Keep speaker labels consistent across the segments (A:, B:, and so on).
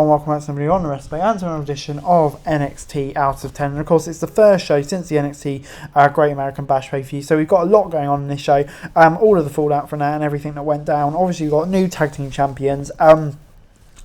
A: and welcome back to somebody on the recipe and to an edition of NXT Out of 10. And of course, it's the first show since the NXT Great American Bash pay-per-view, so we've got a lot going on in this show. All of the fallout from that and everything that went down. Obviously, we've got new tag team champions.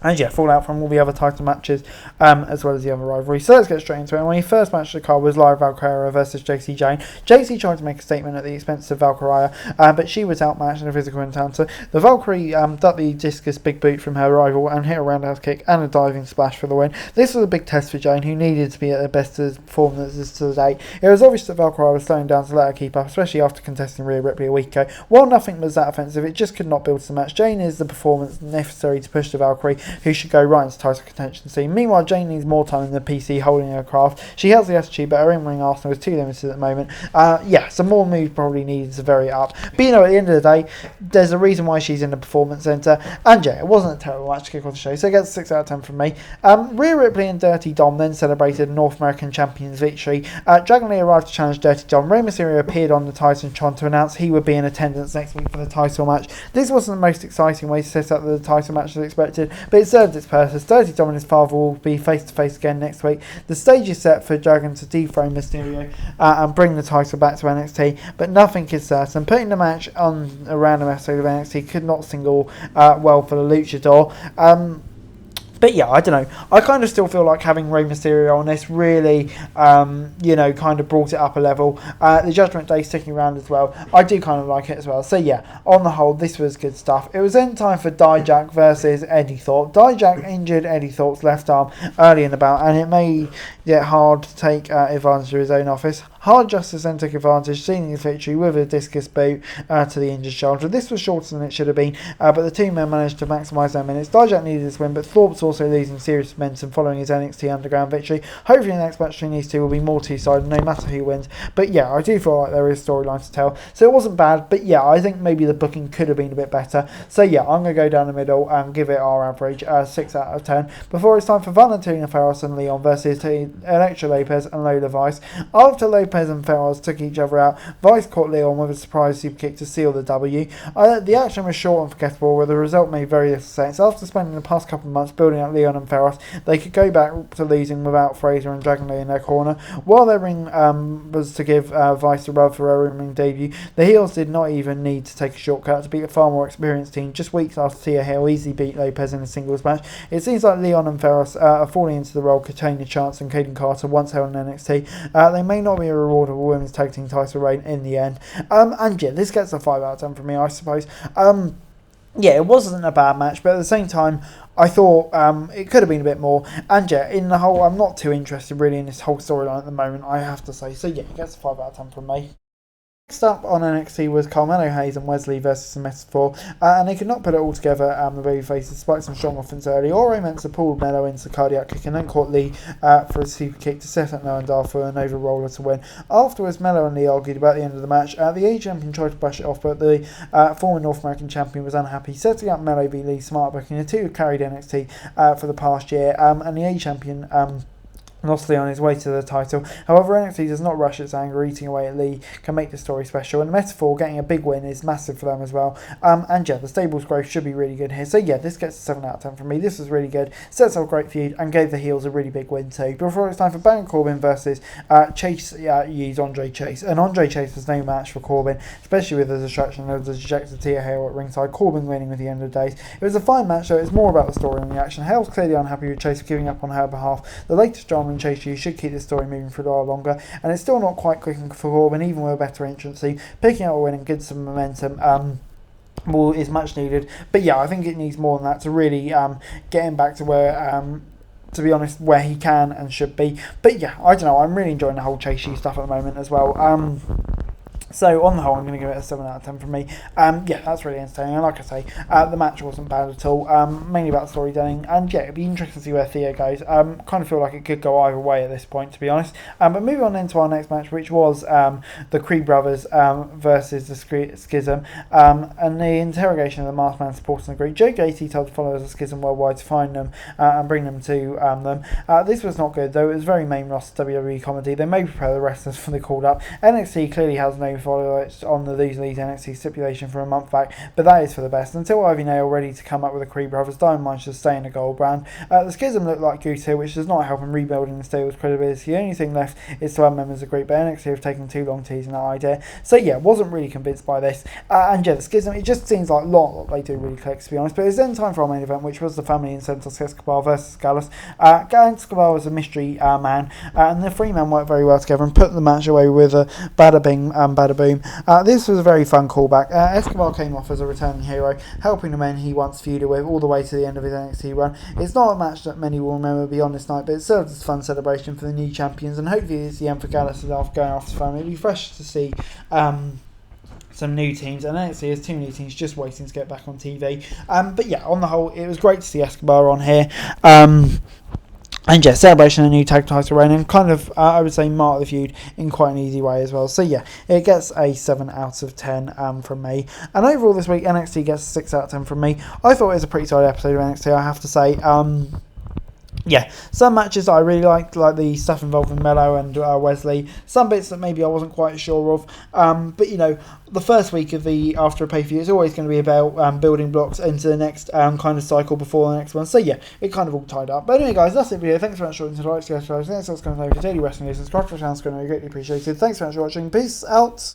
A: And yeah, fallout from all the other title matches, as well as the other rivalries. So let's get straight into it. And the first match of the card was Lyra Valkyria versus JC Jane. JC tried to make a statement at the expense of Valkyria, but she was outmatched in a physical encounter. The Valkyrie ducked the discus big boot from her rival and hit a roundhouse kick and a diving splash for the win. This was a big test for Jane, who needed to be at her best performances to date. It was obvious that Valkyria was slowing down to let her keep up, especially after contesting Rhea Ripley a week ago. While nothing was that offensive, it just could not build to the match. Jane is the performance necessary to push the Valkyrie, who should go right into title contention scene. Meanwhile, Jane needs more time in the PC holding her craft. She has the attitude, but her in-ring arsenal is too limited at the moment. Some more moves probably needed to vary it up. But at the end of the day, there's a reason why she's in the Performance Centre. And yeah, it wasn't a terrible match to kick off the show, so it gets 6 out of 10 from me. Rhea Ripley and Dirty Dom then celebrated North American Champion's victory. Dragon Lee arrived to challenge Dirty Dom. Rey Mysterio appeared on the Titantron to announce he would be in attendance next week for the title match. This wasn't the most exciting way to set up the title match as expected, but it served its purpose. Dirty Dom and his father will be face to face again next week. The stage is set for Dragon to dethrone Mysterio and bring the title back to NXT, but nothing is certain. Putting the match on a random episode of NXT could not single well for the Luchador. But yeah, I don't know. I kind of still feel like having Rey Mysterio on this really, kind of brought it up a level. The Judgment Day sticking around as well. I do kind of like it as well. So yeah, on the whole, this was good stuff. It was then time for Dijak versus Eddy Thorpe. Dijak injured Eddy Thorpe's left arm early in the bout, and it made it hard to take advantage of his own office. Hard Justice then took advantage, sealing his victory with a discus boot to the injured shoulder. This was shorter than it should have been, but the two men managed to maximise their minutes. Dijak needed this win, but Thorpe's also losing serious momentum following his NXT Underground victory. Hopefully the next match between these two will be more two-sided, no matter who wins. But yeah, I do feel like there is a storyline to tell. So it wasn't bad, but yeah, I think maybe the booking could have been a bit better. So yeah, I'm going to go down the middle and give it our average 6 out of 10. Before it's time for Valentina Ferros and Leon versus Elektra Lopez and Lola Vice. After Lopez and Ferros took each other out, Vice caught Leon with a surprise super kick to seal the W. The action was short and forgettable, where the result made very little sense. After spending the past couple of months building up Leon and Ferros, they could go back to losing without Fraser and Dragon Lee in their corner. While their ring was to give Vice a rub for her in-ring debut, the heels did not even need to take a shortcut to beat a far more experienced team. Just weeks after Tia Hill easily beat Lopez in a singles match, it seems like Leon and Ferros are falling into the role Katana Chance and Caden Carter once held in NXT. They may not be a reward of a women's tag team title reign in the end. And yeah, this gets a 5 out of 10 from me, I suppose. Yeah, it wasn't a bad match, but at the same time, I thought it could have been a bit more. And yeah, in the whole, I'm not too interested really in this whole storyline at the moment, I have to say. So yeah, it gets a 5 out of 10 from me. Next up on NXT was Carmelo Hayes and Wesley versus the Metaphor, and they could not put it all together, the babyfaces, despite some strong offense early. Oro Mensah pulled Mello into the cardiac kick and then caught Lee for a super kick to set up Noah Dar for an over roller to win. Afterwards, Mello and Lee argued about the end of the match. The A champion tried to brush it off, but the former North American champion was unhappy, setting up Mello v Lee smart booking. The two have carried NXT for the past year, and the A champion lost Lee on his way to the title. However, NXT does not rush its anger. Eating away at Lee can make the story special, and the Metaphor getting a big win is massive for them as well. And yeah, the stable's growth should be really good here. So yeah, this gets a 7 out of 10 from me. This was really good, sets up a great feud, and gave the heels a really big win too. Before it's time for Baron Corbin versus Chase U's Andre Chase. And Andre Chase was no match for Corbin, especially with the distraction of the dejected Tia Hill at ringside. Corbin winning with the end of the days. It was a fine match, so it's more about the story and the action. Hill's clearly unhappy with Chase for giving up on her behalf. The latest drama in Chase U should keep the story moving for a while longer, and it's still not quite clicking for Corbin, even with a better entrancy. Picking up a win and getting some momentum is much needed, but yeah, I think it needs more than that to really get him back to where to be honest, where he can and should be. But yeah, I don't know, I'm really enjoying the whole Chase U stuff at the moment as well. So on the whole, I'm going to give it a 7 out of 10 from me. Yeah, that's really entertaining. And like I say, the match wasn't bad at all. Mainly about storytelling. And yeah, it'd be interesting to see where Thea goes. Kind of feel like it could go either way at this point, to be honest. But moving on into our next match, which was the Creed brothers versus the Schism. And the interrogation of the masked man supporting the group. Joe Gacy told the followers of Schism worldwide to find them and bring them to them. This was not good, though. It was very main roster WWE comedy. They may prepare the wrestlers for the call-up. NXT clearly has no follow it on the Lose League NXT stipulation for a month back, but that is for the best. Until Ivy Nail ready to come up with the Creed Brothers, Diamond Mine should stay in the gold brand. The Schism look like good here, which does not help in rebuilding the stable's credibility. The only thing left is to add members of the group, but NXT have taken too long teasing that idea. So yeah, wasn't really convinced by this. And yeah, the Schism, it just seems like a lot that they do really click, to be honest. But it's then time for our main event, which was the Family and Santos Escobar versus Gallus. Escobar was a mystery man, and the three men worked very well together and put the match away with a bada bing and bada boom. This was a very fun callback. Escobar came off as a returning hero, helping the men he once feuded with all the way to the end of his NXT run. It's not a match that many will remember beyond this night, but it served as a fun celebration for the new champions, and hopefully it's the end for Gallus after going off to Family. It'll be fresh to see some new teams, and NXT has two new teams just waiting to get back on TV. But yeah, on the whole, it was great to see Escobar on here. And yeah, celebration of a new tag title reign, and kind of, I would say, mark the feud in quite an easy way as well. So yeah, it gets a 7 out of 10 from me. And overall this week, NXT gets a 6 out of 10 from me. I thought it was a pretty solid episode of NXT, I have to say. Yeah, some matches I really liked, like the stuff involving Mello and Wesley. Some bits that maybe I wasn't quite sure of. But, you know, the first week of the after a pay-per-view is always going to be about building blocks into the next kind of cycle before the next one. So, yeah, it kind of all tied up. But anyway, guys, that's it for video. Thanks very much for watching. Like, subscribe, next what's going to be for daily wrestling news. Subscribe to the channel, it's going to be greatly appreciated. Thanks very much for watching. Peace out.